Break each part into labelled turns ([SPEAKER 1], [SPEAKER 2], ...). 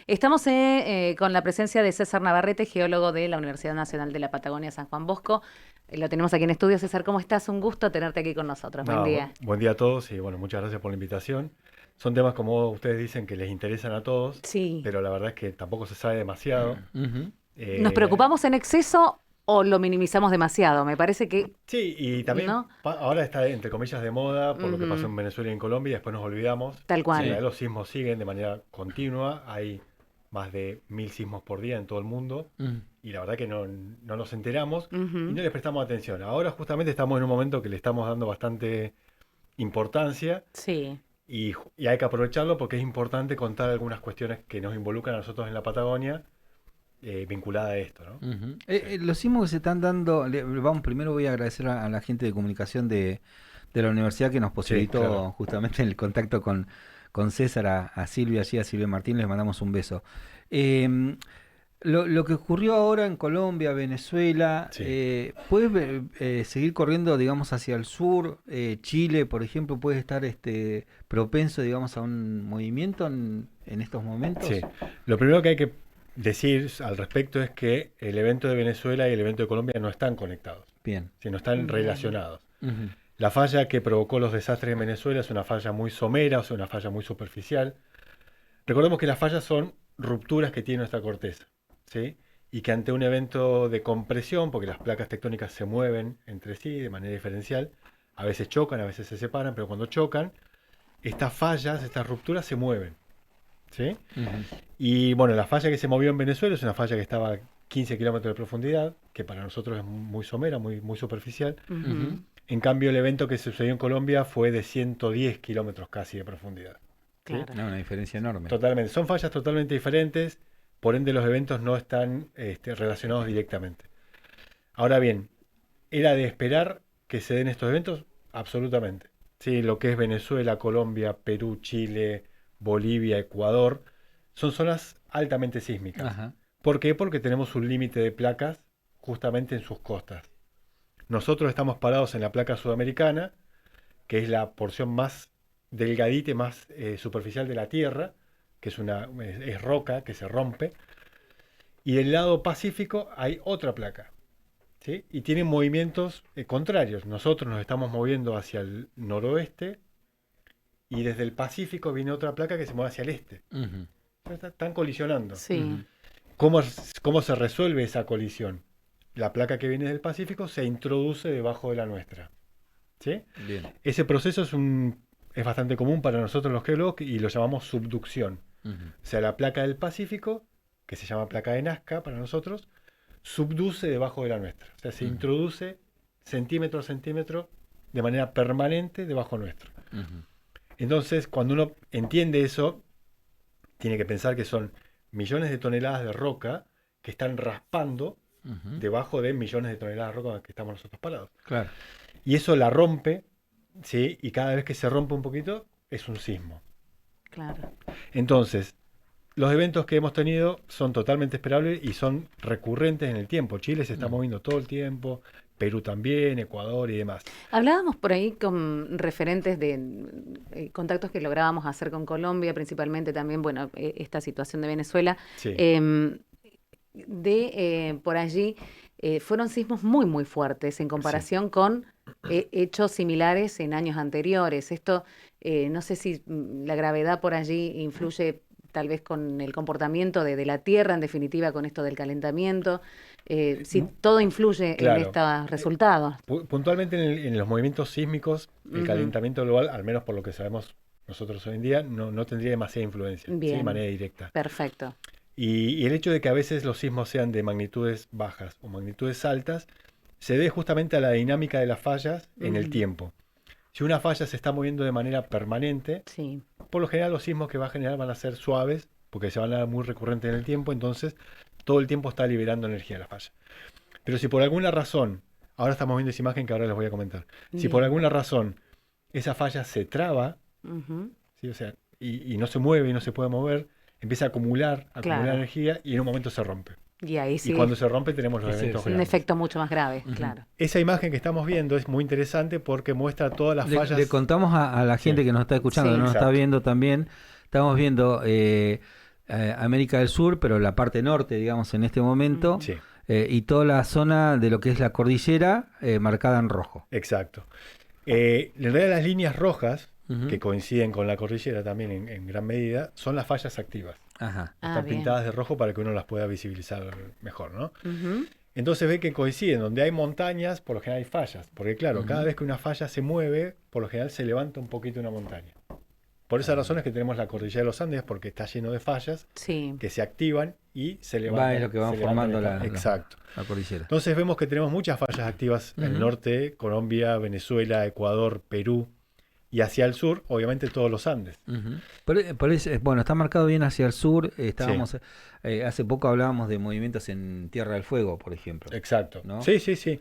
[SPEAKER 1] Estamos con la presencia de César Navarrete, geólogo de la Universidad Nacional de la Patagonia San Juan Bosco. Lo tenemos aquí en estudio. César, ¿cómo estás? Un gusto tenerte aquí con nosotros. Buen
[SPEAKER 2] No,
[SPEAKER 1] día.
[SPEAKER 2] buen día a todos y bueno, muchas gracias por la invitación. Son temas como ustedes dicen que les interesan a todos,
[SPEAKER 1] Sí.
[SPEAKER 2] pero la verdad es que tampoco se sabe demasiado.
[SPEAKER 3] Ujú.
[SPEAKER 1] ¿Nos
[SPEAKER 2] Eh,
[SPEAKER 1] preocupamos en exceso o lo minimizamos demasiado? Me parece que,
[SPEAKER 2] sí, y también
[SPEAKER 1] ¿no?
[SPEAKER 2] ahora está entre comillas de moda por lo que pasó
[SPEAKER 1] Ujú.
[SPEAKER 2] en Venezuela y en Colombia y después nos olvidamos.
[SPEAKER 1] Tal
[SPEAKER 2] En
[SPEAKER 3] Sí.
[SPEAKER 1] cual.
[SPEAKER 2] realidad los sismos siguen de manera continua, hay más de 1000 sismos por día en todo el mundo
[SPEAKER 3] Mm.
[SPEAKER 2] y la verdad que no nos enteramos y
[SPEAKER 1] Ujú.
[SPEAKER 2] no les prestamos atención. Ahora justamente estamos en un momento que le estamos dando bastante importancia.
[SPEAKER 1] Sí.
[SPEAKER 2] Y hay que aprovecharlo porque es importante contar algunas cuestiones que nos involucran a nosotros en la Patagonia vinculada a esto, ¿no?
[SPEAKER 3] Ujú.
[SPEAKER 2] Sí,
[SPEAKER 3] Los sismos que se están dando, vamos, primero voy a agradecer a la gente de comunicación de la universidad que nos
[SPEAKER 2] sí, claro.
[SPEAKER 3] posibilitó justamente el contacto con César, a Silvia, allí a Silvia Martín, les mandamos un beso. Em, lo que ocurrió ahora en Colombia, Venezuela,
[SPEAKER 2] Sí.
[SPEAKER 3] ¿puede seguir corriendo, digamos, hacia el sur? Chile, por ejemplo, puede estar propenso, digamos, a un movimiento en estos
[SPEAKER 2] Sí.
[SPEAKER 3] momentos.
[SPEAKER 2] Lo primero que hay que decir al respecto es que el evento de Venezuela y el evento de Colombia no están conectados,
[SPEAKER 3] Bien.
[SPEAKER 2] sino están
[SPEAKER 1] Bien.
[SPEAKER 2] relacionados.
[SPEAKER 3] Ujú.
[SPEAKER 2] La falla que provocó los desastres en Venezuela es una falla muy somera, o sea, una falla muy superficial. Recordemos que las fallas son rupturas que tiene nuestra corteza, ¿sí? Y que ante un evento de compresión, porque las placas tectónicas se mueven entre sí de manera diferencial, a veces chocan, a veces se separan, pero cuando chocan, estas fallas, estas rupturas se mueven, ¿sí?
[SPEAKER 3] Ujú.
[SPEAKER 2] Y bueno, la falla que se movió en Venezuela es una falla que estaba a 15 kilómetros de profundidad, que para nosotros es muy somera, muy superficial.
[SPEAKER 3] Ujú.
[SPEAKER 1] Ujú.
[SPEAKER 2] En cambio, el evento que sucedió en Colombia fue de 110 kilómetros casi de profundidad, ¿sí?
[SPEAKER 1] Claro.
[SPEAKER 3] No, una diferencia enorme.
[SPEAKER 2] Totalmente. Son fallas totalmente diferentes, por ende los eventos no están relacionados directamente. Ahora bien, ¿era de esperar que se den estos eventos? Absolutamente. Sí, lo que es Venezuela, Colombia, Perú, Chile, Bolivia, Ecuador, son zonas altamente sísmicas.
[SPEAKER 3] Ajá.
[SPEAKER 2] ¿Por qué? Porque tenemos un límite de placas justamente en sus costas. Nosotros estamos parados en la placa sudamericana, que es la porción más delgadita y más superficial de la Tierra, que es roca que se rompe, y del lado pacífico hay otra placa, ¿sí? Y tienen movimientos contrarios. Nosotros nos estamos moviendo hacia el noroeste y desde el Pacífico viene otra placa que se mueve hacia el este.
[SPEAKER 3] Ujú.
[SPEAKER 2] Están colisionando.
[SPEAKER 1] Sí.
[SPEAKER 3] Ujú.
[SPEAKER 2] ¿Cómo se resuelve esa colisión? La placa que viene del Pacífico se introduce debajo de la nuestra, ¿sí?
[SPEAKER 3] Bien.
[SPEAKER 2] Ese proceso es bastante común para nosotros los geólogos y lo llamamos subducción.
[SPEAKER 3] Ujú.
[SPEAKER 2] O sea, la placa del Pacífico, que se llama placa de Nazca para nosotros, subduce debajo de la nuestra. O sea, se
[SPEAKER 3] Ujú.
[SPEAKER 2] introduce centímetro a centímetro de manera permanente debajo nuestro.
[SPEAKER 3] Ujú.
[SPEAKER 2] Entonces, cuando uno entiende eso, tiene que pensar que son millones de toneladas de roca que están raspando
[SPEAKER 3] Ujú.
[SPEAKER 2] debajo de millones de toneladas de roca que estamos nosotros parados.
[SPEAKER 3] Claro.
[SPEAKER 2] Y eso la rompe, ¿sí? Y cada vez que se rompe un poquito, es un sismo.
[SPEAKER 1] Claro.
[SPEAKER 2] Entonces, los eventos que hemos tenido son totalmente esperables y son recurrentes en el tiempo. Chile se está
[SPEAKER 3] Mm.
[SPEAKER 2] moviendo todo el tiempo, Perú también, Ecuador y demás.
[SPEAKER 1] Hablábamos por ahí con referentes de contactos que lográbamos hacer con Colombia, principalmente también, bueno, esta situación de Venezuela.
[SPEAKER 2] Sí,
[SPEAKER 1] em, por allí fueron sismos muy, muy fuertes en
[SPEAKER 2] sí.
[SPEAKER 1] comparación con hechos similares en años anteriores. Esto, no sé si la gravedad por allí influye tal vez con el comportamiento de la Tierra, en definitiva, con esto del calentamiento, si
[SPEAKER 2] Mm,
[SPEAKER 1] todo influye en
[SPEAKER 2] Claro.
[SPEAKER 1] estos
[SPEAKER 2] Eh,
[SPEAKER 1] resultados.
[SPEAKER 2] Puntualmente en los movimientos sísmicos, el
[SPEAKER 1] Ujú.
[SPEAKER 2] calentamiento global, al menos por lo que sabemos nosotros hoy en día, no tendría demasiada influencia, ¿sí? De
[SPEAKER 1] Bien,
[SPEAKER 2] manera directa.
[SPEAKER 1] perfecto.
[SPEAKER 2] Y el hecho de que a veces los sismos sean de magnitudes bajas o magnitudes altas se debe justamente a la dinámica de las fallas en el
[SPEAKER 1] Ujú.
[SPEAKER 2] tiempo. Si una falla se está moviendo de manera permanente,
[SPEAKER 1] Sí,
[SPEAKER 2] por lo general los sismos que va a generar van a ser suaves, porque se van a dar muy recurrentes en el tiempo, entonces todo el tiempo está liberando energía de la falla. Pero si por alguna razón, ahora estamos viendo esa imagen que ahora les voy a comentar, si por
[SPEAKER 1] bien.
[SPEAKER 2] alguna razón esa falla se traba,
[SPEAKER 1] Ujú.
[SPEAKER 2] ¿sí? O sea, y no se mueve y no se puede mover, empieza a acumular
[SPEAKER 1] Claro.
[SPEAKER 2] energía y en un momento se rompe.
[SPEAKER 1] Y ahí
[SPEAKER 2] Y
[SPEAKER 1] sí es
[SPEAKER 2] cuando se rompe tenemos los
[SPEAKER 3] Ese
[SPEAKER 2] eventos
[SPEAKER 3] es
[SPEAKER 1] un
[SPEAKER 2] grandes.
[SPEAKER 1] efecto mucho más grave,
[SPEAKER 3] Ujú.
[SPEAKER 1] claro.
[SPEAKER 2] Esa imagen que estamos viendo es muy interesante porque muestra todas las
[SPEAKER 3] Le
[SPEAKER 2] fallas.
[SPEAKER 3] contamos a la
[SPEAKER 2] Sí,
[SPEAKER 3] gente que nos está escuchando, que
[SPEAKER 1] Sí,
[SPEAKER 3] nos está
[SPEAKER 2] exacto.
[SPEAKER 3] viendo también. Estamos viendo América del Sur, pero la parte norte, digamos, en este momento,
[SPEAKER 2] Sí,
[SPEAKER 3] y toda la zona de lo que es la cordillera marcada en rojo.
[SPEAKER 2] exacto. En realidad las líneas rojas,
[SPEAKER 3] Ujú.
[SPEAKER 2] que coinciden con la cordillera también en gran medida, son las fallas activas.
[SPEAKER 3] Ajá.
[SPEAKER 2] Están
[SPEAKER 1] Bien.
[SPEAKER 2] pintadas de rojo para que uno las pueda visibilizar mejor, ¿no?
[SPEAKER 1] Ujú.
[SPEAKER 2] Entonces ve que coinciden, donde hay montañas, por lo general hay fallas, porque claro, cada
[SPEAKER 3] Ujú.
[SPEAKER 2] vez que una falla se mueve, por lo general se levanta un poquito una montaña. Por esa razón es que tenemos la cordillera de los Andes, porque está lleno de fallas
[SPEAKER 1] Sí.
[SPEAKER 2] que se activan y se
[SPEAKER 3] Va,
[SPEAKER 2] levantan.
[SPEAKER 3] es lo que van
[SPEAKER 2] se levantan
[SPEAKER 3] formando
[SPEAKER 2] Exacto.
[SPEAKER 3] la cordillera.
[SPEAKER 2] Entonces vemos que tenemos muchas fallas activas en el
[SPEAKER 3] Ujú.
[SPEAKER 2] norte, Colombia, Venezuela, Ecuador, Perú, y hacia el sur, obviamente todos los Andes.
[SPEAKER 3] Ujú. Bueno, está marcado bien hacia el sur.
[SPEAKER 2] Sí,
[SPEAKER 3] Estábamos, hace poco hablábamos de movimientos en Tierra del Fuego, por ejemplo,
[SPEAKER 2] exacto.
[SPEAKER 3] ¿no?
[SPEAKER 2] Sí, sí, sí.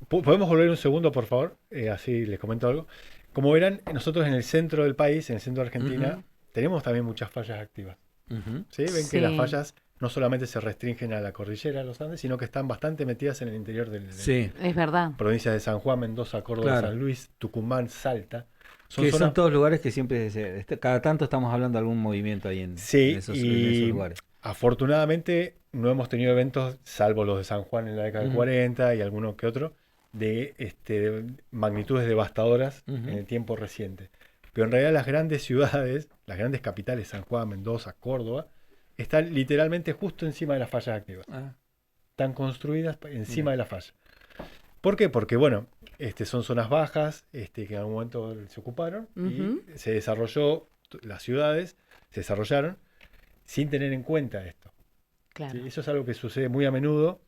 [SPEAKER 2] ¿Podemos volver un segundo, por favor? Así les comento algo. Como verán, nosotros en el centro del país, en el centro de Argentina,
[SPEAKER 3] Ujú.
[SPEAKER 2] tenemos también muchas fallas activas.
[SPEAKER 3] Ujú.
[SPEAKER 2] ¿Sí? Ven que las
[SPEAKER 1] Sí.
[SPEAKER 2] fallas no solamente se restringen a la cordillera de los Andes, sino que están bastante metidas en el interior de
[SPEAKER 3] Sí,
[SPEAKER 1] Es verdad.
[SPEAKER 2] provincias de San Juan, Mendoza, Córdoba,
[SPEAKER 3] claro.
[SPEAKER 2] San Luis, Tucumán, Salta. Son
[SPEAKER 3] Que
[SPEAKER 2] zonas.
[SPEAKER 3] son todos lugares que siempre, cada tanto estamos hablando de algún movimiento ahí en
[SPEAKER 2] Sí,
[SPEAKER 3] esos
[SPEAKER 2] y
[SPEAKER 3] lugares.
[SPEAKER 2] afortunadamente no hemos tenido eventos, salvo los de San Juan en la década del
[SPEAKER 3] Ujú.
[SPEAKER 2] 40 y alguno que otro, de magnitudes devastadoras en
[SPEAKER 3] Ujú.
[SPEAKER 2] el tiempo reciente. Pero en realidad las grandes ciudades, las grandes capitales, San Juan, Mendoza, Córdoba, están literalmente justo encima de las fallas activas.
[SPEAKER 3] Ah,
[SPEAKER 2] Están construidas encima
[SPEAKER 3] mira.
[SPEAKER 2] de la falla. ¿Por qué? Porque, bueno, son zonas bajas que en algún momento se ocuparon
[SPEAKER 1] Ujú.
[SPEAKER 2] y se desarrolló, las ciudades se desarrollaron sin tener en cuenta esto. ¿Sí?
[SPEAKER 1] Claro.
[SPEAKER 2] Eso es algo que sucede muy a menudo,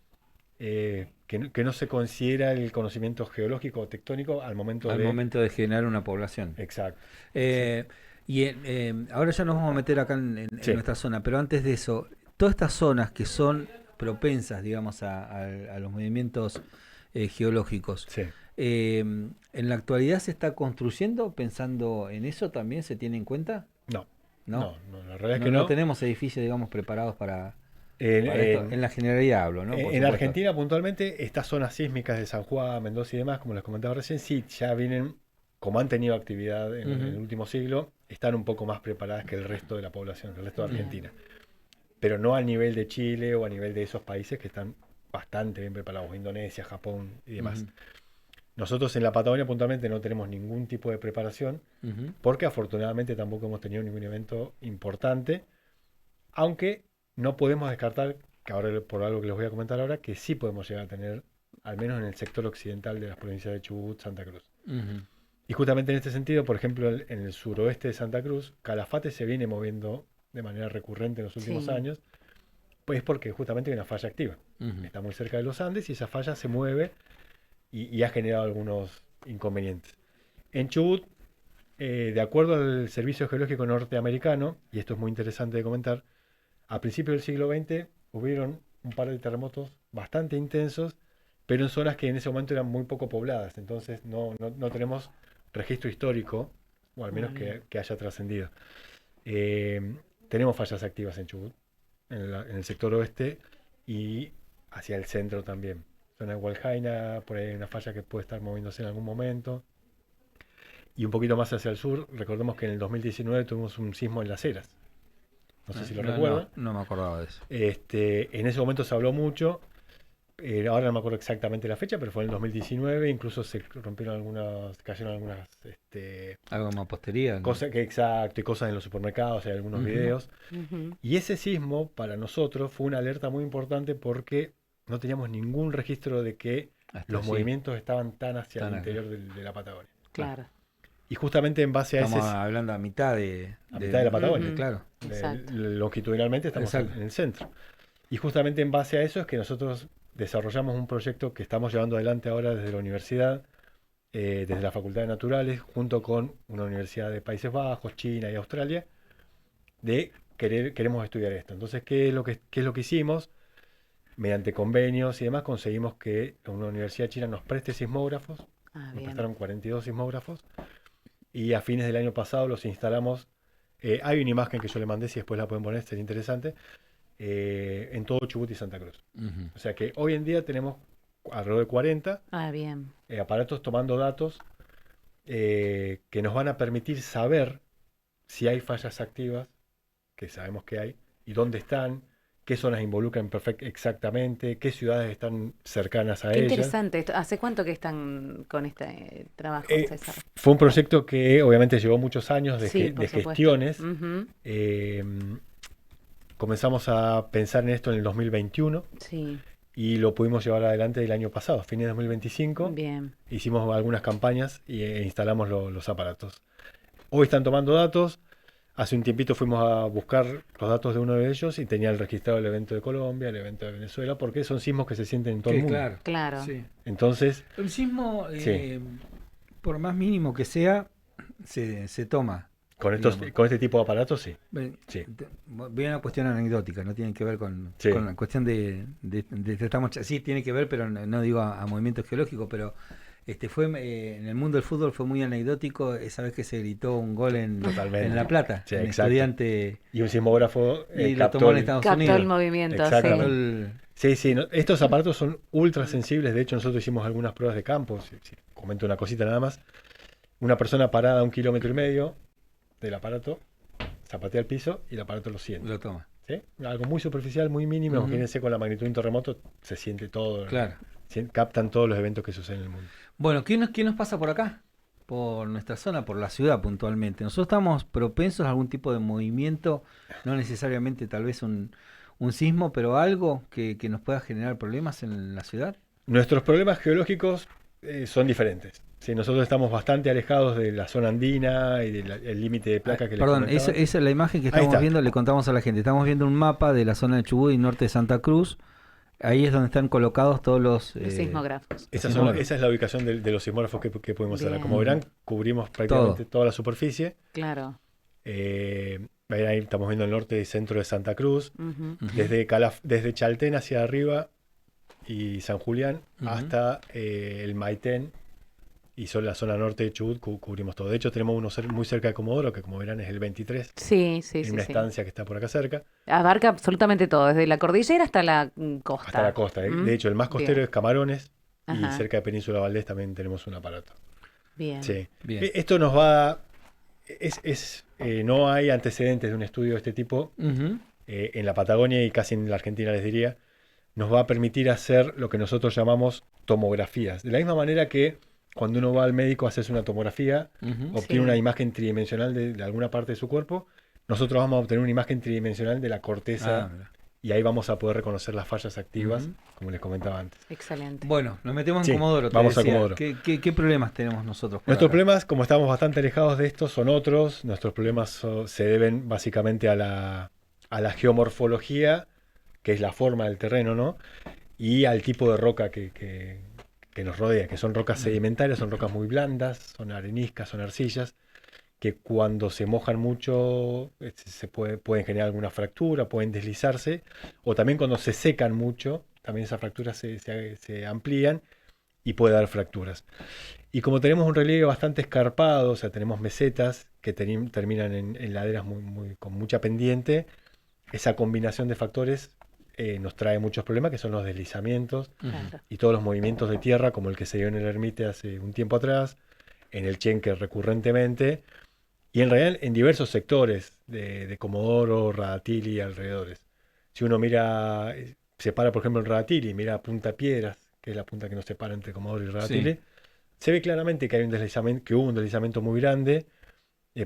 [SPEAKER 2] que no se considera el conocimiento geológico o tectónico al momento
[SPEAKER 3] Al
[SPEAKER 2] de.
[SPEAKER 3] momento de generar una población.
[SPEAKER 2] Exacto.
[SPEAKER 3] Eh, Ahora ya nos vamos a meter acá en
[SPEAKER 2] Sí,
[SPEAKER 3] nuestra zona, pero antes de eso, todas estas zonas que son propensas, digamos, a los movimientos geológicos,
[SPEAKER 2] sí.
[SPEAKER 3] ¿en la actualidad se está construyendo pensando en eso también? ¿Se tiene en cuenta?
[SPEAKER 2] No,
[SPEAKER 3] ¿No?
[SPEAKER 2] no, la realidad es
[SPEAKER 3] No,
[SPEAKER 2] que
[SPEAKER 3] no
[SPEAKER 2] no.
[SPEAKER 3] tenemos edificios, digamos, preparados
[SPEAKER 2] En,
[SPEAKER 3] para esto.
[SPEAKER 2] en-
[SPEAKER 3] En la generalidad hablo, ¿no? Por
[SPEAKER 2] en
[SPEAKER 3] supuesto.
[SPEAKER 2] Argentina puntualmente, estas zonas sísmicas de San Juan, Mendoza y demás, como les comentaba recién, sí, ya vienen, como han tenido actividad en el
[SPEAKER 3] Ujú.
[SPEAKER 2] último siglo, están un poco más preparadas que el resto de la población, que el resto de
[SPEAKER 1] Bien.
[SPEAKER 2] Argentina. Pero no al nivel de Chile o a nivel de esos países que están bastante bien preparados, Indonesia, Japón y demás.
[SPEAKER 3] Ujú.
[SPEAKER 2] Nosotros en la Patagonia puntualmente no tenemos ningún tipo de preparación,
[SPEAKER 3] Ujú.
[SPEAKER 2] porque afortunadamente tampoco hemos tenido ningún evento importante, aunque no podemos descartar, que ahora por algo que les voy a comentar ahora, que sí podemos llegar a tener, al menos en el sector occidental de las provincias de Chubut, Santa Cruz.
[SPEAKER 3] Ujú.
[SPEAKER 2] Y justamente en este sentido, por ejemplo, en el suroeste de Santa Cruz, Calafate se viene moviendo de manera recurrente en los últimos
[SPEAKER 1] Sí.
[SPEAKER 2] años, pues porque justamente hay una falla activa.
[SPEAKER 3] Ujú.
[SPEAKER 2] Está muy cerca de los Andes y esa falla se mueve y ha generado algunos inconvenientes. En Chubut, de acuerdo al Servicio Geológico Norteamericano, y esto es muy interesante de comentar, a principios del siglo XX hubieron un par de terremotos bastante intensos, pero en zonas que en ese momento eran muy poco pobladas, entonces no tenemos registro histórico, o al menos
[SPEAKER 1] Muy bien.
[SPEAKER 2] que haya trascendido. Eh, Tenemos fallas activas en Chubut, en el sector oeste y hacia el centro también. Zona de Hualjaina, por ahí hay una falla que puede estar moviéndose en algún momento. Y un poquito más hacia el sur, recordemos que en el 2019 tuvimos un sismo en Las Heras. No sé si lo
[SPEAKER 3] No,
[SPEAKER 2] recuerdan.
[SPEAKER 3] no me acordaba de eso.
[SPEAKER 2] En ese momento se habló mucho. Ahora no me acuerdo exactamente la fecha, pero fue en el 2019. Incluso se rompieron cayeron algunas
[SPEAKER 3] Algo de mampostería, ¿no?
[SPEAKER 2] cosas, exacto, y cosas en los supermercados, hay algunos
[SPEAKER 3] Ujú.
[SPEAKER 2] videos.
[SPEAKER 1] Ujú.
[SPEAKER 2] Y ese sismo para nosotros fue una alerta muy importante porque no teníamos ningún registro de que
[SPEAKER 3] Hasta
[SPEAKER 2] los
[SPEAKER 3] allí.
[SPEAKER 2] movimientos estaban tan hacia
[SPEAKER 3] Tan
[SPEAKER 2] el
[SPEAKER 3] acá.
[SPEAKER 2] interior de la Patagonia.
[SPEAKER 1] Claro.
[SPEAKER 2] Y justamente en base a
[SPEAKER 3] Estamos
[SPEAKER 2] ese,
[SPEAKER 3] hablando a mitad
[SPEAKER 2] a mitad de la Patagonia,
[SPEAKER 1] Ujú.
[SPEAKER 3] claro.
[SPEAKER 1] Exacto.
[SPEAKER 2] longitudinalmente estamos en
[SPEAKER 3] Exacto.
[SPEAKER 2] el centro. Y justamente en base a eso es que nosotros desarrollamos un proyecto que estamos llevando adelante ahora desde la universidad, desde la Facultad de Naturales, junto con una universidad de Países Bajos, China y Australia, queremos estudiar esto. Entonces, qué es lo que hicimos? Mediante convenios y demás, conseguimos que una universidad china nos preste sismógrafos,
[SPEAKER 1] Ah,
[SPEAKER 2] nos
[SPEAKER 1] bien.
[SPEAKER 2] prestaron 42 sismógrafos, y a fines del año pasado los instalamos. Hay una imagen que yo le mandé, si después la pueden poner, sería interesante, en todo Chubut y Santa Cruz.
[SPEAKER 3] Ujú.
[SPEAKER 2] O sea que hoy en día tenemos alrededor de 40
[SPEAKER 1] Ah, bien.
[SPEAKER 2] aparatos tomando datos que nos van a permitir saber si hay fallas activas que sabemos que hay, y dónde están, qué zonas involucran exactamente, qué ciudades están cercanas a
[SPEAKER 1] Qué
[SPEAKER 2] ellas.
[SPEAKER 1] interesante. ¿Hace cuánto que están con este trabajo, César?
[SPEAKER 2] Fue un proyecto que obviamente llevó muchos años de,
[SPEAKER 1] Sí, por
[SPEAKER 2] de
[SPEAKER 1] supuesto.
[SPEAKER 2] gestiones.
[SPEAKER 1] Ujú.
[SPEAKER 2] Comenzamos a pensar en esto en el 2021
[SPEAKER 1] Sí,
[SPEAKER 2] y lo pudimos llevar adelante el año pasado, fines de 2025.
[SPEAKER 1] bien.
[SPEAKER 2] Hicimos algunas campañas e instalamos los aparatos. Hoy están tomando datos. Hace un tiempito fuimos a buscar los datos de uno de ellos y tenía el registrado el evento de Colombia, el evento de Venezuela, porque son sismos que se sienten en todo el mundo.
[SPEAKER 3] Claro.
[SPEAKER 1] Claro.
[SPEAKER 3] Sí.
[SPEAKER 2] Entonces,
[SPEAKER 3] El sismo,
[SPEAKER 2] Sí.
[SPEAKER 3] por más mínimo que sea, se toma. Digamos.
[SPEAKER 2] con este tipo de aparatos, sí. Sí.
[SPEAKER 3] Voy a una cuestión anecdótica, no tiene que ver con
[SPEAKER 2] Sí.
[SPEAKER 3] la cuestión sí tiene que ver, pero no digo a movimientos geológicos, pero fue en el mundo del fútbol fue muy anecdótico esa vez que se gritó un gol en
[SPEAKER 2] Totalmente.
[SPEAKER 3] La Plata,
[SPEAKER 2] Sí,
[SPEAKER 3] en
[SPEAKER 2] exacto.
[SPEAKER 3] Estudiante,
[SPEAKER 2] Y un sismógrafo
[SPEAKER 3] y lo tomó en Estados
[SPEAKER 1] Captó
[SPEAKER 3] Unidos.
[SPEAKER 1] el movimiento,
[SPEAKER 2] Exactamente.
[SPEAKER 1] sí.
[SPEAKER 2] Sí, estos aparatos son ultra sensibles. De hecho, nosotros hicimos algunas pruebas de campo. Si comento una cosita nada más. Una persona parada a 1,5 kilómetros del aparato, zapatea al piso y el aparato lo siente.
[SPEAKER 3] Lo toma.
[SPEAKER 2] ¿Sí? Algo muy superficial, muy mínimo.
[SPEAKER 3] Ujú.
[SPEAKER 2] Imagínense con la magnitud de un terremoto, se siente todo.
[SPEAKER 3] Claro.
[SPEAKER 2] Captan todos los eventos que suceden en el mundo.
[SPEAKER 3] Bueno, ¿qué nos pasa por acá? Por nuestra zona, por la ciudad puntualmente. Nosotros estamos propensos a algún tipo de movimiento, no necesariamente tal vez un sismo, pero algo que nos pueda generar problemas en la ciudad.
[SPEAKER 2] Nuestros problemas geológicos son diferentes. Sí, nosotros estamos bastante alejados de la zona andina y del límite de placa que les
[SPEAKER 3] Perdón,
[SPEAKER 2] comentaba.
[SPEAKER 3] esa es la imagen que
[SPEAKER 2] Ahí
[SPEAKER 3] estamos
[SPEAKER 2] está.
[SPEAKER 3] viendo, le contamos a la gente. Estamos viendo un mapa de la zona de Chubut y norte de Santa Cruz. Ahí es donde están colocados todos los
[SPEAKER 1] Los sismógrafos.
[SPEAKER 2] Esa
[SPEAKER 3] sismógrafos.
[SPEAKER 2] es la ubicación de los sismógrafos que podemos hacer.
[SPEAKER 1] Bien.
[SPEAKER 2] Como verán, cubrimos prácticamente toda la superficie.
[SPEAKER 1] Claro.
[SPEAKER 2] Ahí estamos viendo el norte y centro de Santa Cruz.
[SPEAKER 1] Ujú.
[SPEAKER 3] Ujú.
[SPEAKER 2] Desde Chaltén hacia arriba y San Julián
[SPEAKER 3] Ujú.
[SPEAKER 2] hasta el Maitén y la zona norte de Chubut cubrimos todo. De hecho, tenemos uno muy cerca de Comodoro, que como verán es el 23,
[SPEAKER 1] Sí, sí,
[SPEAKER 2] en
[SPEAKER 1] sí,
[SPEAKER 2] una
[SPEAKER 1] sí.
[SPEAKER 2] estancia que está por acá cerca,
[SPEAKER 1] Abarca absolutamente todo, desde la cordillera hasta la costa.
[SPEAKER 2] hasta la costa.
[SPEAKER 1] ¿Mm?
[SPEAKER 2] De hecho, el más costero
[SPEAKER 1] Bien.
[SPEAKER 2] es Camarones y
[SPEAKER 1] Ajá.
[SPEAKER 2] cerca de Península Valdés también tenemos un aparato.
[SPEAKER 1] Bien.
[SPEAKER 2] Sí.
[SPEAKER 3] Bien.
[SPEAKER 2] Esto nos va... no hay antecedentes de un estudio de este tipo
[SPEAKER 3] Ujú.
[SPEAKER 2] en la Patagonia y casi en la Argentina les diría. Nos va a permitir hacer lo que nosotros llamamos tomografías. De la misma manera que cuando uno va al médico a hacerse una tomografía,
[SPEAKER 3] Ujú.
[SPEAKER 2] obtiene
[SPEAKER 1] Sí.
[SPEAKER 2] una imagen tridimensional de alguna parte de su cuerpo, nosotros vamos a obtener una imagen tridimensional de la corteza
[SPEAKER 3] Mira.
[SPEAKER 2] y ahí vamos a poder reconocer las fallas activas,
[SPEAKER 3] Ujú.
[SPEAKER 2] como les comentaba antes.
[SPEAKER 1] Excelente.
[SPEAKER 3] Bueno, nos metemos
[SPEAKER 2] Sí,
[SPEAKER 3] en Comodoro. Te
[SPEAKER 2] vamos a
[SPEAKER 3] decía.
[SPEAKER 2] Comodoro.
[SPEAKER 3] ¿Qué problemas tenemos nosotros por
[SPEAKER 2] Nuestros
[SPEAKER 3] acá?
[SPEAKER 2] problemas, como estamos bastante alejados de estos, son otros. Nuestros problemas se deben básicamente a la geomorfología, que es la forma del terreno, ¿no? Y al tipo de roca que nos rodea, que son rocas sedimentarias, son rocas muy blandas, son areniscas, son arcillas, que cuando se mojan mucho pueden generar alguna fractura, pueden deslizarse, o también cuando se secan mucho, también esas fracturas se amplían y puede dar fracturas. Y como tenemos un relieve bastante escarpado, o sea, tenemos mesetas que terminan en laderas con mucha pendiente, esa combinación de factores nos trae muchos problemas, que son los deslizamientos
[SPEAKER 3] Ujú.
[SPEAKER 1] Claro.
[SPEAKER 2] y todos los movimientos de tierra, como el que se dio en el Ermite hace un tiempo atrás, en el Chenque recurrentemente, y en realidad en diversos sectores de Comodoro, Radatili y alrededores. Si uno mira, se para por ejemplo en Radatili, mira Punta Piedras, que es la punta que nos separa entre Comodoro y Radatili,
[SPEAKER 3] Sí.
[SPEAKER 2] se ve claramente que hay un deslizamiento, que hubo un deslizamiento muy grande,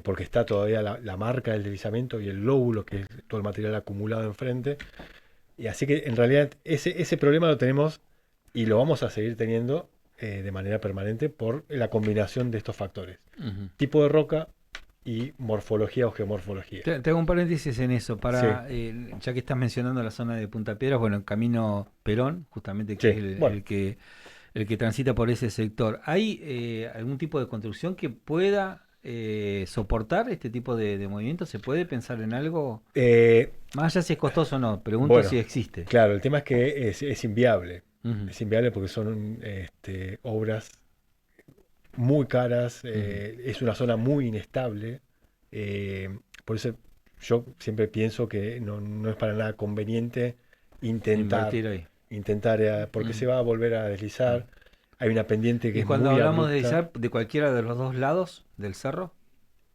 [SPEAKER 2] porque está todavía la marca del deslizamiento y el lóbulo, que es todo el material acumulado enfrente. Y así que en realidad ese problema lo tenemos y lo vamos a seguir teniendo de manera permanente por la combinación de estos factores.
[SPEAKER 3] Ujú.
[SPEAKER 2] Tipo de roca y morfología o geomorfología.
[SPEAKER 3] Te hago un paréntesis en eso, ya que estás mencionando la zona de Punta Piedras, bueno, el camino Perón, justamente que
[SPEAKER 2] Sí,
[SPEAKER 3] es
[SPEAKER 2] bueno.
[SPEAKER 3] el que transita por ese sector. ¿Hay algún tipo de construcción que pueda soportar este tipo de movimientos? ¿Se puede pensar en algo? Más allá si es costoso o no, pregunto
[SPEAKER 2] Bueno,
[SPEAKER 3] si existe.
[SPEAKER 2] Claro, el tema es que es inviable.
[SPEAKER 3] Ujú.
[SPEAKER 2] Es inviable porque son obras muy caras, es una zona muy inestable. Por eso yo siempre pienso que no es para nada conveniente
[SPEAKER 3] Invertir ahí.
[SPEAKER 2] porque
[SPEAKER 3] Mm.
[SPEAKER 2] se va a volver a deslizar. Hay una pendiente que
[SPEAKER 3] Y
[SPEAKER 2] es
[SPEAKER 3] cuando
[SPEAKER 2] muy
[SPEAKER 3] hablamos de
[SPEAKER 2] abrupta.
[SPEAKER 3] deslizar, ¿de cualquiera de los dos lados del cerro?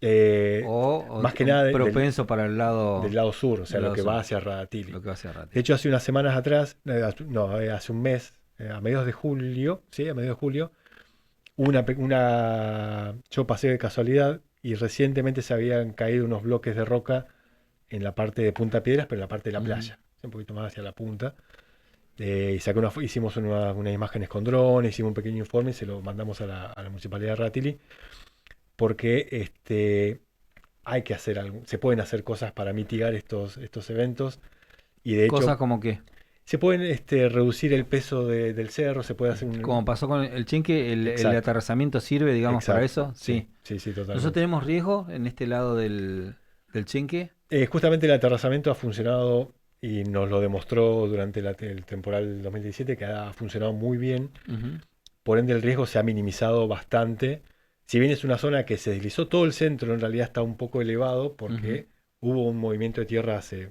[SPEAKER 2] Más que nada
[SPEAKER 3] propenso para el lado
[SPEAKER 2] del lado sur, o sea, lo que va hacia Radatili. De hecho, hace unas semanas atrás, hace un mes, a mediados de julio, ¿sí? A mediados de julio, yo pasé de casualidad y recientemente se habían caído unos bloques de roca en la parte de Punta Piedras, pero en la parte de la playa, un poquito más hacia la punta. Y hicimos unas imágenes con drones, hicimos un pequeño informe y se lo mandamos a la Municipalidad de Radatili, porque hay que hacer algo, se pueden hacer cosas para mitigar estos eventos, y de hecho...
[SPEAKER 3] ¿Cosas como qué?
[SPEAKER 2] Se pueden reducir el peso del cerro, se puede hacer
[SPEAKER 3] Como pasó con el Chinque, el aterrazamiento sirve, digamos, para eso. Sí,
[SPEAKER 2] totalmente.
[SPEAKER 3] ¿Nosotros tenemos riesgo en este lado del Chinque?
[SPEAKER 2] Justamente el aterrazamiento ha funcionado y nos lo demostró durante el temporal 2017, que ha funcionado muy bien. Por ende, el riesgo se ha minimizado bastante. Si bien es una zona que se deslizó, todo el centro en realidad está un poco elevado porque hubo un movimiento de tierra hace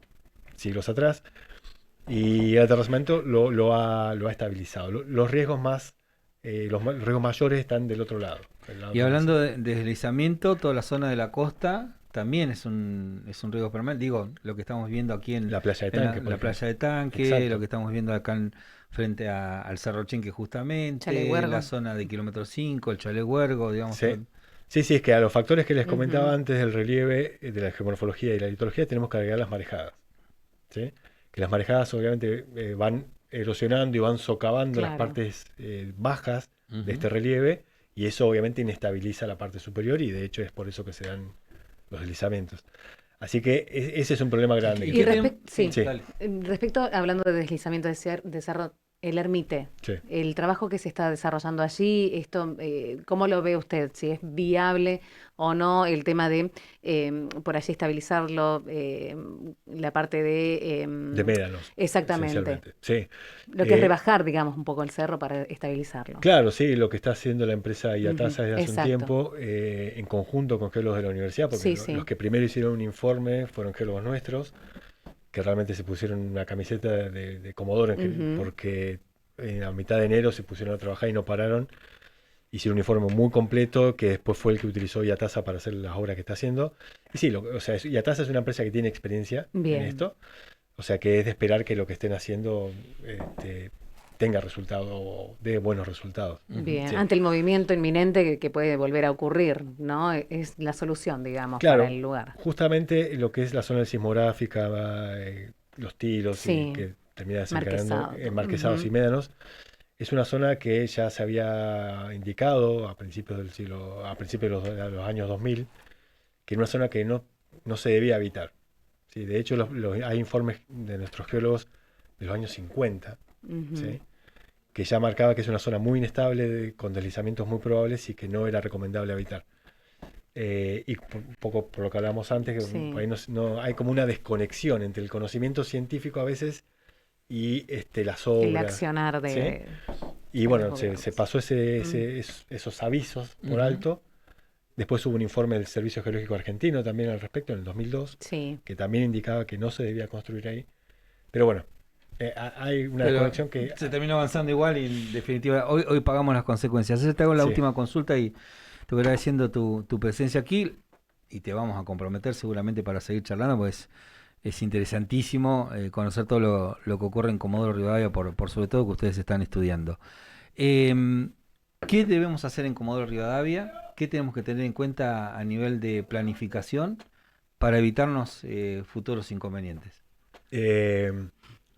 [SPEAKER 2] siglos atrás. Y el aterrazamiento lo ha estabilizado. Los riesgos los riesgos mayores están del otro lado.
[SPEAKER 3] Y hablando de deslizamiento, toda la zona de la costa también es un riesgo permanente. Digo, lo que estamos viendo aquí en
[SPEAKER 2] la playa de Tanque.
[SPEAKER 3] La playa de Tanque, lo que estamos viendo acá frente al Cerro Chinque justamente, la zona de kilómetro 5, el Chalet Huergo, digamos.
[SPEAKER 2] Sí. Sí, es que a los factores que les comentaba antes del relieve, de la geomorfología y la litología, tenemos que agregar las marejadas. ¿Sí? Que las marejadas obviamente van erosionando y van socavando las partes bajas de este relieve, y eso obviamente inestabiliza la parte superior, y de hecho es por eso que se dan los deslizamientos. Así que ese es un problema grande.
[SPEAKER 1] Respecto, hablando de deslizamiento de cerro, el Ermite, el trabajo que se está desarrollando allí, esto, ¿cómo lo ve usted? Si es viable o no el tema de por allí estabilizarlo, la parte de
[SPEAKER 2] médanos.
[SPEAKER 1] Exactamente.
[SPEAKER 2] Sí.
[SPEAKER 1] Lo que es rebajar, digamos, un poco el cerro para estabilizarlo.
[SPEAKER 2] Claro, sí, lo que está haciendo la empresa IATASA desde hace un tiempo, en conjunto con geólogos de la universidad, porque los que primero hicieron un informe fueron geólogos nuestros, que realmente se pusieron una camiseta de Comodoro, porque a mitad de enero se pusieron a trabajar y no pararon. Hicieron un informe muy completo, que después fue el que utilizó IATASA para hacer las obras que está haciendo. Y sí, IATASA es una empresa que tiene experiencia en esto, o sea que es de esperar que lo que estén haciendo tenga resultado, dé buenos resultados.
[SPEAKER 1] Bien, ante el movimiento inminente que puede volver a ocurrir, ¿no? Es la solución, digamos, para el lugar.
[SPEAKER 2] Justamente lo que es la zona sigmográfica, los tiros, que termina desencadenando marquesados y médanos, es una zona que ya se había indicado a principios de los años 2000, que era una zona que no se debía habitar. ¿Sí? De hecho, hay informes de nuestros geólogos de los años 50, ¿sí? Que ya marcaba que es una zona muy inestable, con deslizamientos muy probables y que no era recomendable habitar. Y un poco por lo que hablábamos antes, que ahí hay como una desconexión entre el conocimiento científico a veces y las obras.
[SPEAKER 1] El accionar de...
[SPEAKER 2] ¿Sí? Y bueno, se pasó esos avisos por alto. Después hubo un informe del Servicio Geológico Argentino también al respecto, en el 2002, que también indicaba que no se debía construir ahí. Pero bueno, hay una desconexión que...
[SPEAKER 3] Se terminó avanzando igual y en definitiva hoy pagamos las consecuencias. Yo te hago la última consulta y te voy agradeciendo tu presencia aquí, y te vamos a comprometer seguramente para seguir charlando, pues es interesantísimo conocer todo lo que ocurre en Comodoro Rivadavia, por sobre todo que ustedes están estudiando. ¿Qué debemos hacer en Comodoro Rivadavia? ¿Qué tenemos que tener en cuenta a nivel de planificación para evitarnos futuros inconvenientes?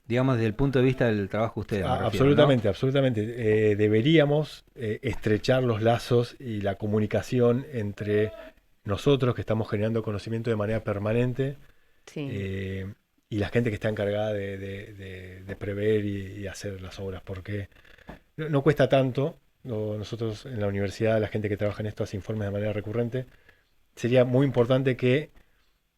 [SPEAKER 3] Digamos, desde el punto de vista del trabajo de ustedes.
[SPEAKER 2] Absolutamente, ¿no? Absolutamente. Deberíamos estrechar los lazos y la comunicación entre nosotros, que estamos generando conocimiento de manera permanente, y la gente que está encargada de prever y hacer las obras, porque no cuesta tanto. Nosotros en la universidad, la gente que trabaja en esto hace informes de manera recurrente. Sería muy importante que,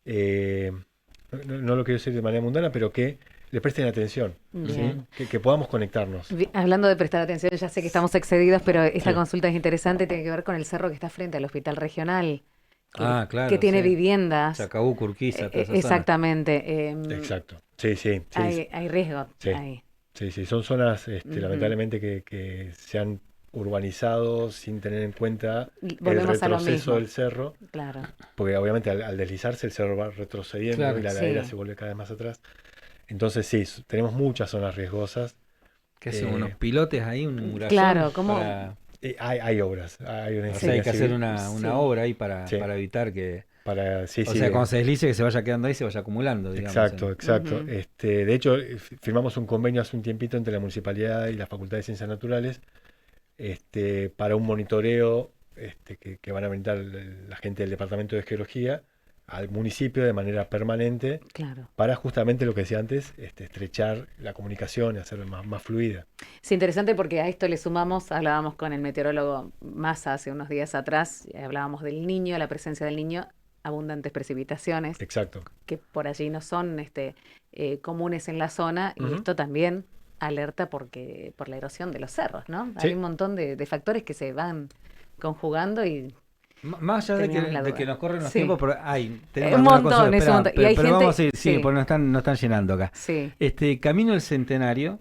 [SPEAKER 2] no lo quiero decir de manera mundana, pero que le presten atención, ¿sí? que podamos conectarnos.
[SPEAKER 1] Hablando de prestar atención, ya sé que estamos excedidos, pero esta consulta es interesante, tiene que ver con el cerro que está frente al hospital regional, que tiene viviendas.
[SPEAKER 3] Chacabuco, Urquiza, toda esa
[SPEAKER 1] exactamente.
[SPEAKER 2] Exacto, sí.
[SPEAKER 1] Hay riesgo ahí.
[SPEAKER 2] Sí, son zonas lamentablemente que se han urbanizado sin tener en cuenta el
[SPEAKER 1] Volvemos a lo
[SPEAKER 2] retroceso
[SPEAKER 1] mismo.
[SPEAKER 2] del cerro,
[SPEAKER 1] Claro.
[SPEAKER 2] porque obviamente al deslizarse el cerro va retrocediendo
[SPEAKER 3] Claro.
[SPEAKER 2] y la ladera
[SPEAKER 1] Sí.
[SPEAKER 2] se vuelve cada vez más atrás. Entonces sí, tenemos muchas zonas riesgosas.
[SPEAKER 3] Que hacen unos
[SPEAKER 2] Eh,
[SPEAKER 3] pilotes ahí, un murallón.
[SPEAKER 1] Claro, ¿cómo?
[SPEAKER 2] hay obras, hay una
[SPEAKER 3] O
[SPEAKER 1] Sí.
[SPEAKER 3] sea, hay
[SPEAKER 2] ingeniería
[SPEAKER 3] que hacer
[SPEAKER 2] civil
[SPEAKER 3] una
[SPEAKER 1] Sí.
[SPEAKER 3] obra ahí para
[SPEAKER 2] Sí.
[SPEAKER 3] evitar que...
[SPEAKER 2] para, sí,
[SPEAKER 3] O
[SPEAKER 2] sí,
[SPEAKER 3] sea, cuando se deslice, que se vaya quedando ahí, se vaya acumulando, digamos.
[SPEAKER 2] exacto, exacto.
[SPEAKER 1] Ujú.
[SPEAKER 2] De hecho, firmamos un convenio hace un tiempito entre la municipalidad y la Facultad de Ciencias Naturales, para un monitoreo, que van a brindar la gente del Departamento de Geología al municipio de manera permanente,
[SPEAKER 1] Claro.
[SPEAKER 2] para justamente lo que decía antes, estrechar la comunicación y hacerla más fluida.
[SPEAKER 1] Es interesante porque a esto le sumamos, hablábamos con el meteorólogo Massa hace unos días atrás, hablábamos del Niño, la presencia del Niño, abundantes precipitaciones
[SPEAKER 2] Exacto.
[SPEAKER 1] que por allí no son comunes en la zona, y
[SPEAKER 2] Ujú.
[SPEAKER 1] esto también alerta por la erosión de los cerros, ¿no?
[SPEAKER 2] Sí.
[SPEAKER 1] Hay un montón de factores que se van conjugando y
[SPEAKER 3] Más allá
[SPEAKER 1] teníamos la
[SPEAKER 3] de
[SPEAKER 1] duda.
[SPEAKER 3] que nos corren los
[SPEAKER 1] Sí.
[SPEAKER 3] tiempos, pero tenemos
[SPEAKER 1] Un
[SPEAKER 3] alguna
[SPEAKER 1] montón,
[SPEAKER 3] cosa,
[SPEAKER 1] es un
[SPEAKER 3] espera,
[SPEAKER 1] montón. Y hay
[SPEAKER 3] pero
[SPEAKER 1] gente-
[SPEAKER 3] vamos a ir, sí,
[SPEAKER 1] sí.
[SPEAKER 3] porque nos están llenando acá.
[SPEAKER 1] sí,
[SPEAKER 3] Camino del Centenario,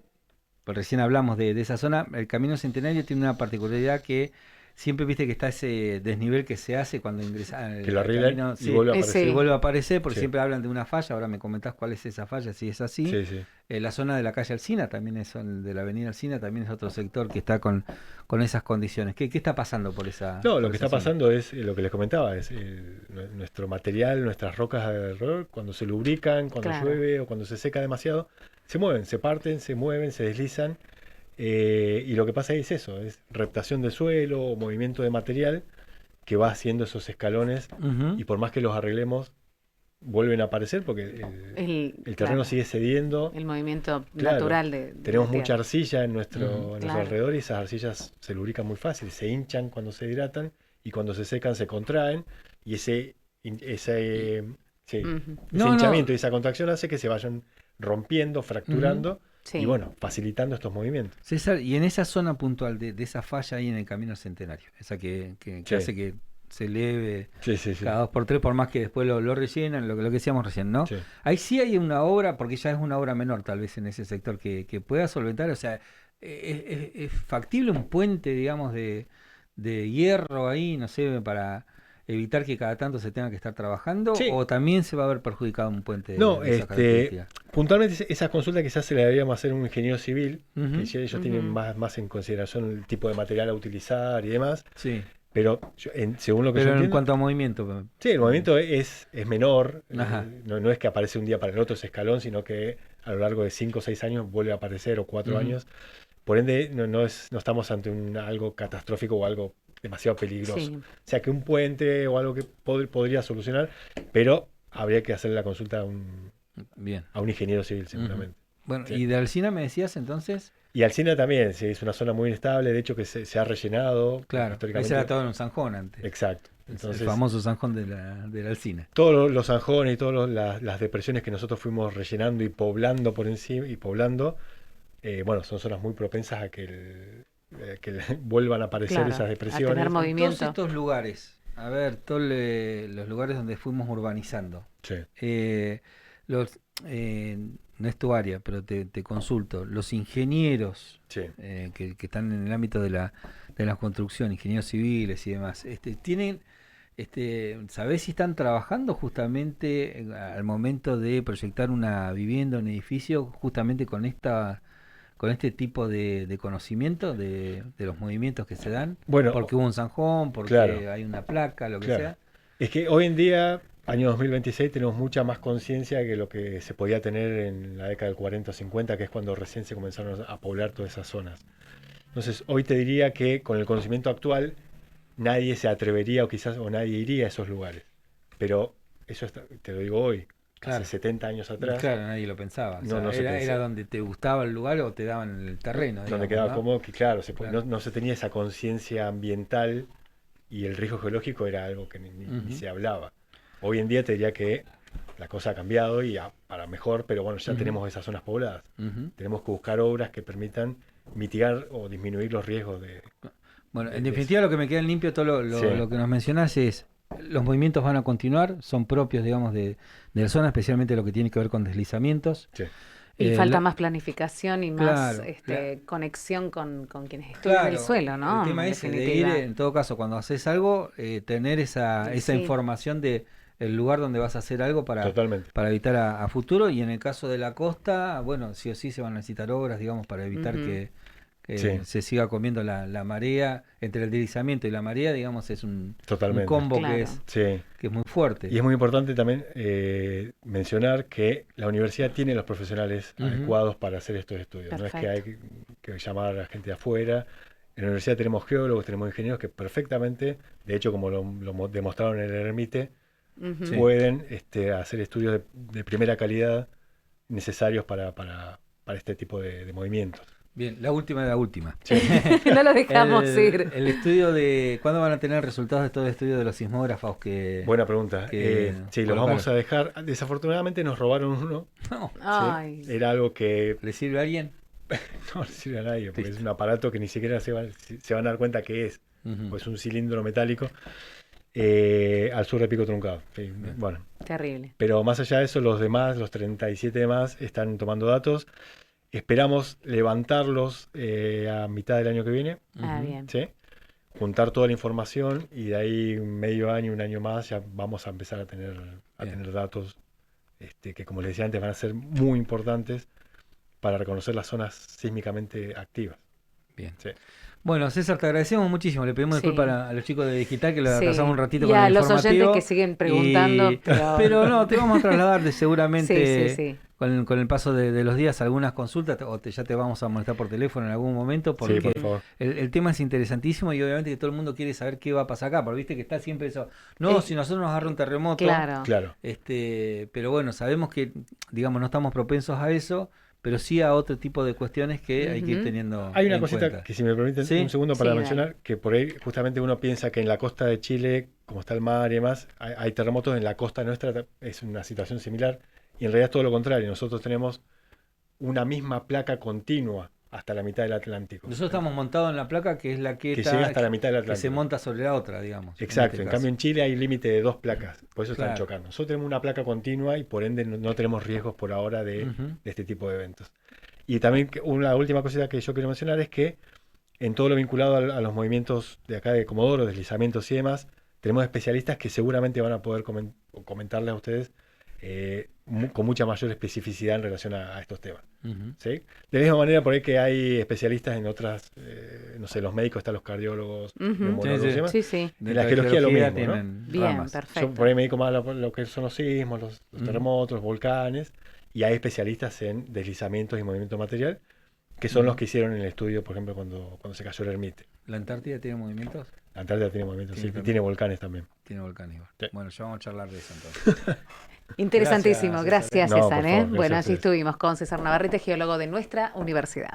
[SPEAKER 3] pues recién hablamos de esa zona, el Camino Centenario tiene una particularidad que siempre viste que está ese desnivel que se hace cuando ingresa al
[SPEAKER 2] Que lo arreglan
[SPEAKER 3] camino,
[SPEAKER 2] y
[SPEAKER 3] sí,
[SPEAKER 2] vuelve a
[SPEAKER 1] Sí.
[SPEAKER 2] aparecer.
[SPEAKER 3] y vuelve a aparecer, porque
[SPEAKER 2] Sí.
[SPEAKER 3] siempre hablan de una falla. Ahora me comentás cuál es esa falla, si es así.
[SPEAKER 2] Sí, sí.
[SPEAKER 3] La zona de la calle Alsina también es, de la avenida Alsina, también es otro sector que está con esas condiciones. ¿Qué está pasando por esa
[SPEAKER 2] No,
[SPEAKER 3] por
[SPEAKER 2] lo que
[SPEAKER 3] esa
[SPEAKER 2] está
[SPEAKER 3] zona?
[SPEAKER 2] pasando es lo que les comentaba, es nuestro material, nuestras rocas alrededor, cuando se lubrican, cuando
[SPEAKER 1] Claro.
[SPEAKER 2] llueve o cuando se seca demasiado, se mueven, se parten, se mueven, se deslizan, y lo que pasa ahí es eso, es reptación del suelo o movimiento de material que va haciendo esos escalones,
[SPEAKER 3] Ujú.
[SPEAKER 2] y por más que los arreglemos, vuelven a aparecer porque el terreno
[SPEAKER 1] claro,
[SPEAKER 2] sigue cediendo.
[SPEAKER 1] el movimiento
[SPEAKER 2] Claro,
[SPEAKER 1] natural de
[SPEAKER 2] Tenemos
[SPEAKER 1] la
[SPEAKER 2] mucha
[SPEAKER 1] tierra.
[SPEAKER 2] arcilla en
[SPEAKER 3] Ujú.
[SPEAKER 2] nuestro
[SPEAKER 1] Claro.
[SPEAKER 2] alrededor, y esas arcillas se lubrican muy fácil, se hinchan cuando se hidratan y cuando se secan se contraen, y ese
[SPEAKER 1] Ujú.
[SPEAKER 3] No,
[SPEAKER 2] hinchamiento
[SPEAKER 3] no.
[SPEAKER 2] y esa contracción hace que se vayan rompiendo, fracturando
[SPEAKER 1] Sí.
[SPEAKER 2] y bueno, facilitando estos movimientos.
[SPEAKER 3] César, y en esa zona puntual de esa falla ahí en el Camino Centenario, esa que
[SPEAKER 2] Sí.
[SPEAKER 3] hace que se eleve
[SPEAKER 2] Sí, sí, sí.
[SPEAKER 3] cada 2 por 3, por más que después lo rellenan, lo que decíamos recién, ¿no?
[SPEAKER 2] Sí.
[SPEAKER 3] Ahí sí hay una obra, porque ya es una obra menor tal vez en ese sector, que pueda solventar, o sea, es factible un puente, digamos, de hierro ahí, no sé, para evitar que cada tanto se tenga que estar trabajando,
[SPEAKER 2] Sí.
[SPEAKER 3] o también se va a ver perjudicado un puente
[SPEAKER 2] No,
[SPEAKER 3] de esas características.
[SPEAKER 2] puntualmente esas consultas quizás se las deberíamos hacer a un ingeniero civil,
[SPEAKER 3] Ujú.
[SPEAKER 2] que ya ellos tienen
[SPEAKER 1] Ujú.
[SPEAKER 2] más en consideración el tipo de material a utilizar y demás,
[SPEAKER 3] Sí,
[SPEAKER 2] pero según lo que yo
[SPEAKER 3] pero en
[SPEAKER 2] entiendo,
[SPEAKER 3] cuanto a movimiento,
[SPEAKER 2] sí, el movimiento es menor,
[SPEAKER 3] Ajá.
[SPEAKER 2] no es que aparece un día para el otro ese escalón, sino que a lo largo de 5 o 6 años vuelve a aparecer, o 4
[SPEAKER 3] Ujú.
[SPEAKER 2] años. Por ende, no estamos ante algo catastrófico o algo demasiado peligroso.
[SPEAKER 1] Sí.
[SPEAKER 2] O sea, que un puente o algo que podría solucionar, pero habría que hacer la consulta a un
[SPEAKER 3] bien.
[SPEAKER 2] ingeniero civil seguramente.
[SPEAKER 3] Bueno,
[SPEAKER 2] Sí.
[SPEAKER 3] y de Alsina me decías entonces,
[SPEAKER 2] Y Alsina también, sí, es una zona muy inestable, de hecho que se ha rellenado
[SPEAKER 3] claro,
[SPEAKER 2] históricamente.
[SPEAKER 3] ese era todo en un zanjón antes,
[SPEAKER 2] Exacto.
[SPEAKER 3] el
[SPEAKER 2] Entonces,
[SPEAKER 3] famoso zanjón de la Alsina.
[SPEAKER 2] todos los zanjones y todas las depresiones que nosotros fuimos rellenando y poblando por encima, bueno, son zonas muy propensas a que vuelvan a aparecer
[SPEAKER 1] Claro,
[SPEAKER 2] esas
[SPEAKER 1] a
[SPEAKER 2] depresiones.
[SPEAKER 1] tener
[SPEAKER 3] Todos
[SPEAKER 1] movimiento.
[SPEAKER 3] estos lugares, a ver, todos los lugares donde fuimos urbanizando,
[SPEAKER 2] Sí.
[SPEAKER 3] los, no es tu área, pero te consulto, los ingenieros
[SPEAKER 2] Sí.
[SPEAKER 3] que están en el ámbito de la construcción, ingenieros civiles y demás, tienen, ¿sabés si están trabajando justamente al momento de proyectar una vivienda, un edificio, justamente con este tipo de conocimiento de los movimientos que se dan?
[SPEAKER 2] Bueno,
[SPEAKER 3] Porque hubo un zanjón, porque
[SPEAKER 2] claro.
[SPEAKER 3] hay una placa, lo que
[SPEAKER 2] Claro.
[SPEAKER 3] sea.
[SPEAKER 2] Es que hoy en día, año 2026, tenemos mucha más conciencia que lo que se podía tener en la década del 40 o 50, que es cuando recién se comenzaron a poblar todas esas zonas. Entonces, hoy te diría que con el conocimiento actual, nadie se atrevería o nadie iría a esos lugares. Pero eso te lo digo hoy,
[SPEAKER 3] Claro.
[SPEAKER 2] hace 70 años atrás,
[SPEAKER 3] Claro, nadie lo pensaba. O
[SPEAKER 2] No,
[SPEAKER 3] sea,
[SPEAKER 2] no se
[SPEAKER 3] era
[SPEAKER 2] pensaba.
[SPEAKER 3] donde te gustaba el lugar o te daban el terreno.
[SPEAKER 2] donde
[SPEAKER 3] digamos,
[SPEAKER 2] quedaba
[SPEAKER 3] ¿no?
[SPEAKER 2] cómodo, que claro,
[SPEAKER 3] Claro.
[SPEAKER 2] no se tenía esa conciencia ambiental, y el riesgo geológico era algo que ni
[SPEAKER 3] Ujú.
[SPEAKER 2] se hablaba. Hoy en día te diría que la cosa ha cambiado y para mejor, pero bueno, ya
[SPEAKER 3] Ujú.
[SPEAKER 2] tenemos esas zonas pobladas.
[SPEAKER 3] Ujú.
[SPEAKER 2] Tenemos que buscar obras que permitan mitigar o disminuir los riesgos de...
[SPEAKER 3] Bueno, en
[SPEAKER 2] de-
[SPEAKER 3] definitiva lo que me queda en limpio, todo
[SPEAKER 2] Sí.
[SPEAKER 3] lo que nos mencionás es, los movimientos van a continuar, son propios, digamos, de la zona, especialmente lo que tiene que ver con deslizamientos.
[SPEAKER 2] Sí.
[SPEAKER 1] Y falta
[SPEAKER 3] La-
[SPEAKER 1] más planificación y más
[SPEAKER 3] claro,
[SPEAKER 1] conexión con quienes estudian el
[SPEAKER 3] claro,
[SPEAKER 1] suelo, ¿no?
[SPEAKER 3] el tema
[SPEAKER 1] En
[SPEAKER 3] ese de ir,
[SPEAKER 1] definitiva.
[SPEAKER 3] en todo caso, cuando haces algo, tener
[SPEAKER 1] Y
[SPEAKER 3] esa
[SPEAKER 1] sí,
[SPEAKER 3] información de el lugar donde vas a hacer algo
[SPEAKER 2] Totalmente.
[SPEAKER 3] para evitar a futuro. Y en el caso de la costa, bueno, sí o sí se van a necesitar obras, digamos, para evitar
[SPEAKER 1] ujú,
[SPEAKER 3] que
[SPEAKER 2] Sí,
[SPEAKER 3] se siga comiendo la marea. Entre el deslizamiento y la marea, digamos, es un
[SPEAKER 2] totalmente.
[SPEAKER 3] combo
[SPEAKER 1] claro.
[SPEAKER 2] Sí.
[SPEAKER 3] que es muy fuerte.
[SPEAKER 2] Y es muy importante también mencionar que la universidad tiene los profesionales
[SPEAKER 3] Ujú.
[SPEAKER 2] adecuados para hacer estos estudios. No es que hay
[SPEAKER 1] Perfecto.
[SPEAKER 2] que llamar a la gente de afuera. En la universidad tenemos geólogos, tenemos ingenieros que perfectamente, de hecho como lo demostraron en el Ermite,
[SPEAKER 1] Ujú.
[SPEAKER 3] Sí.
[SPEAKER 2] pueden hacer estudios de primera calidad necesarios para este tipo de movimientos.
[SPEAKER 3] Bien, la última de la última.
[SPEAKER 2] Sí.
[SPEAKER 1] No lo dejamos ir.
[SPEAKER 3] El estudio de... ¿Cuándo van a tener resultados de todo el estudio de los sismógrafos que...
[SPEAKER 2] Buena pregunta.
[SPEAKER 3] que
[SPEAKER 2] Sí, los vamos a
[SPEAKER 3] colocaron?
[SPEAKER 2] dejar. Desafortunadamente nos robaron uno.
[SPEAKER 3] No,
[SPEAKER 2] ¿Sí?
[SPEAKER 1] Ay,
[SPEAKER 2] Era algo que
[SPEAKER 3] ¿le sirve a alguien?
[SPEAKER 2] no le sirve a nadie, porque
[SPEAKER 3] Listo.
[SPEAKER 2] es un aparato que ni siquiera se van a dar cuenta que es.
[SPEAKER 3] Ujú.
[SPEAKER 2] Pues un cilindro metálico al sur de Pico Truncado. Sí,
[SPEAKER 3] Bien.
[SPEAKER 2] bueno,
[SPEAKER 1] terrible.
[SPEAKER 2] pero más allá de eso, los demás, los 37 demás, están tomando datos. Esperamos levantarlos a mitad del año que viene,
[SPEAKER 1] Ah,
[SPEAKER 3] Ujú.
[SPEAKER 1] bien.
[SPEAKER 2] ¿sí? Juntar toda la información y de ahí medio año, un año más, ya vamos a empezar a tener
[SPEAKER 3] Bien.
[SPEAKER 2] datos que, como les decía antes, van a ser muy importantes para reconocer las zonas sísmicamente activas.
[SPEAKER 3] Bien.
[SPEAKER 2] Sí.
[SPEAKER 3] Bueno, César, te agradecemos muchísimo. Le pedimos
[SPEAKER 1] Sí.
[SPEAKER 3] disculpas a los chicos de Digital que lo
[SPEAKER 1] Sí.
[SPEAKER 3] atrasamos un ratito
[SPEAKER 1] Y
[SPEAKER 3] con
[SPEAKER 1] a
[SPEAKER 3] el
[SPEAKER 1] los oyentes
[SPEAKER 3] informativo.
[SPEAKER 1] que siguen preguntando,
[SPEAKER 3] Pero no, te vamos a trasladar
[SPEAKER 1] Sí,
[SPEAKER 3] seguramente
[SPEAKER 1] sí, sí.
[SPEAKER 3] con el paso de los días algunas consultas ya te vamos a molestar por teléfono en algún momento
[SPEAKER 2] Sí,
[SPEAKER 3] porque
[SPEAKER 2] por favor.
[SPEAKER 3] el tema es interesantísimo y obviamente que todo el mundo quiere saber qué va a pasar acá, porque viste que está siempre eso. No,
[SPEAKER 1] Eh,
[SPEAKER 3] si nosotros nos agarra un terremoto,
[SPEAKER 1] Claro.
[SPEAKER 2] Claro.
[SPEAKER 3] pero bueno, sabemos que, digamos, no estamos propensos a eso, pero sí a otro tipo de cuestiones que hay que ir
[SPEAKER 1] Ujú.
[SPEAKER 3] teniendo
[SPEAKER 2] Hay una
[SPEAKER 3] en
[SPEAKER 2] cosita
[SPEAKER 3] cuenta.
[SPEAKER 2] que, si me permiten
[SPEAKER 3] ¿Sí?
[SPEAKER 2] un segundo para
[SPEAKER 1] Sí, dale.
[SPEAKER 2] mencionar, que por ahí justamente uno piensa que en la costa de Chile, como está el mar y demás, hay terremotos. En la costa nuestra es una situación similar, y en realidad es todo lo contrario. Nosotros tenemos una misma placa continua hasta la mitad del Atlántico,
[SPEAKER 3] Nosotros estamos montados en la placa que es la
[SPEAKER 2] que llega hasta la mitad del
[SPEAKER 3] que se
[SPEAKER 2] Atlántico.
[SPEAKER 3] monta sobre la otra, digamos.
[SPEAKER 2] Exacto,
[SPEAKER 3] este
[SPEAKER 2] en
[SPEAKER 3] caso.
[SPEAKER 2] cambio en Chile hay límite de 2 placas, por eso están
[SPEAKER 3] Claro.
[SPEAKER 2] chocando. Nosotros tenemos una placa continua y por ende no tenemos riesgos por ahora de
[SPEAKER 3] Ujú.
[SPEAKER 2] este tipo de eventos. Y también una última cosita que yo quiero mencionar es que en todo lo vinculado a los movimientos de acá de Comodoro, deslizamientos y demás, tenemos especialistas que seguramente van a poder comentarles a ustedes con mucha mayor especificidad en relación a estos temas.
[SPEAKER 3] Ujú.
[SPEAKER 2] ¿Sí? De la misma manera por ahí que hay especialistas en otras, no sé, los médicos, están los cardiólogos,
[SPEAKER 1] Ujú.
[SPEAKER 2] neumólogos
[SPEAKER 3] Sí,
[SPEAKER 2] y
[SPEAKER 3] sí.
[SPEAKER 2] demás.
[SPEAKER 1] Sí, sí.
[SPEAKER 2] En la geología lo mismo, ¿no?
[SPEAKER 3] tienen
[SPEAKER 1] Bien,
[SPEAKER 3] ramas.
[SPEAKER 2] Yo
[SPEAKER 1] perfecto.
[SPEAKER 2] por ahí me dedico más a lo que son los sismos, los
[SPEAKER 3] Ujú.
[SPEAKER 2] terremotos, los volcanes, y hay especialistas en deslizamientos y movimiento material, que son los
[SPEAKER 3] Ujú.
[SPEAKER 2] que hicieron el estudio, por ejemplo, cuando se cayó el Ermite.
[SPEAKER 3] ¿La Antártida tiene movimientos?
[SPEAKER 2] La Antártida tiene movimientos,
[SPEAKER 3] Tiene
[SPEAKER 2] sí, y
[SPEAKER 3] también.
[SPEAKER 2] tiene volcanes también.
[SPEAKER 3] Tiene volcán igual.
[SPEAKER 2] Sí.
[SPEAKER 3] Bueno, ya vamos a charlar de eso entonces.
[SPEAKER 1] Interesantísimo.
[SPEAKER 3] Gracias, César.
[SPEAKER 1] Gracias,
[SPEAKER 2] No,
[SPEAKER 1] César.
[SPEAKER 2] por favor,
[SPEAKER 1] Bueno,
[SPEAKER 2] gracias a
[SPEAKER 1] allí
[SPEAKER 2] ustedes.
[SPEAKER 1] estuvimos con César Navarrete, geólogo de nuestra universidad.